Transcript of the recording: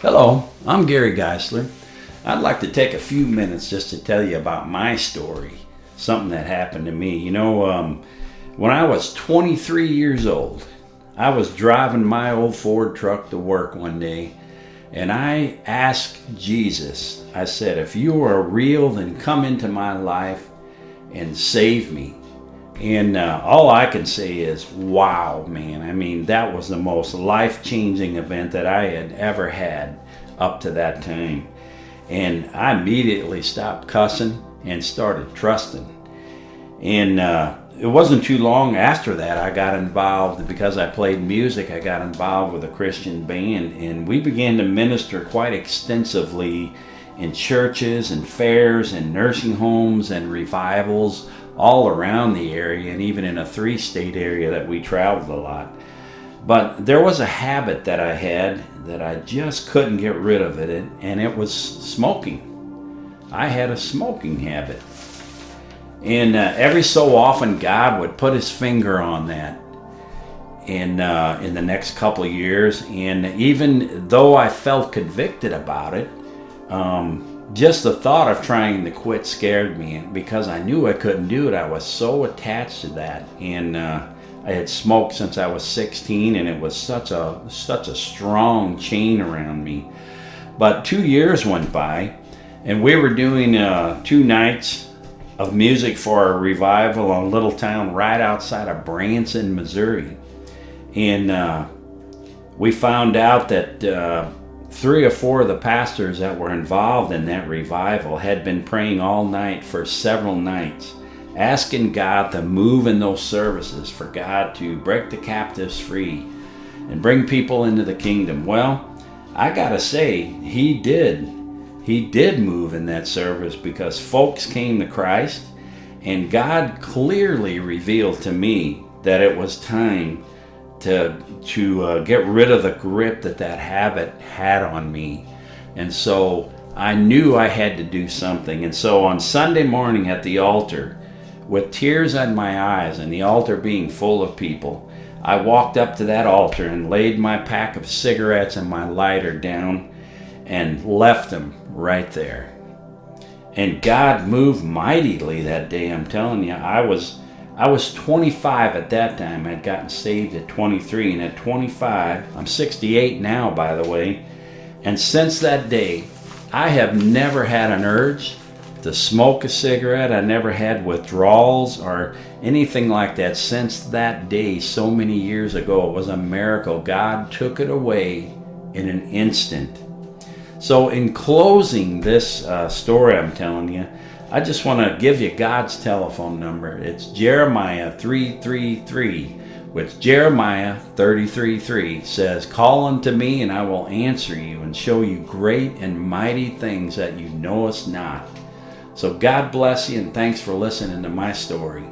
Hello, I'm Gary Geisler. I'd like to take a few minutes just to tell you about my story, something that happened to me. When I was 23 years old, I was driving my old Ford truck to work one day, and I asked Jesus, I said, if you are real, then come into my life and save me. And all I can say is, wow, man. I mean, that was the most life-changing event that I had ever had up to that time. And I immediately stopped cussing and started trusting. And it wasn't too long after that I got involved, because I played music, I got involved with a Christian band, and we began to minister quite extensively in churches and fairs and nursing homes and revivals all around the area, and even in a 3-state area that we traveled a lot. But there was a habit that I had that I just couldn't get rid of it, and it was smoking. I had a smoking habit. And every so often God would put his finger on that in the next couple of years. And even though I felt convicted about it, just the thought of trying to quit scared me, because I knew I couldn't do it. I was so attached to that. And I had smoked since I was 16, and it was such a strong chain around me. But 2 years went by, and we were doing 2 nights of music for a revival in a little town right outside of Branson, Missouri. And we found out that 3 or 4 of the pastors that were involved in that revival had been praying all night for several nights, asking God to move in those services, for God to break the captives free and bring people into the kingdom. Well, I gotta say, he did move in that service, because folks came to Christ, and God clearly revealed to me that it was time to get rid of the grip that habit had on me. And so I knew I had to do something. And so on Sunday morning at the altar, with tears in my eyes and the altar being full of people, I walked up to that altar and laid my pack of cigarettes and my lighter down and left them right there. And God moved mightily that day. I'm telling you, I was 25 at that time. I'd gotten saved at 23, and at 25, I'm 68 now, by the way. And since that day, I have never had an urge to smoke a cigarette. I never had withdrawals or anything like that since that day so many years ago. It was a miracle. God took it away in an instant. So in closing this story I'm telling you, I just want to give you God's telephone number. It's Jeremiah 3:33, which Jeremiah 33:3 says, "Call unto me, and I will answer you, and show you great and mighty things that you knowest not." So God bless you, and thanks for listening to my story.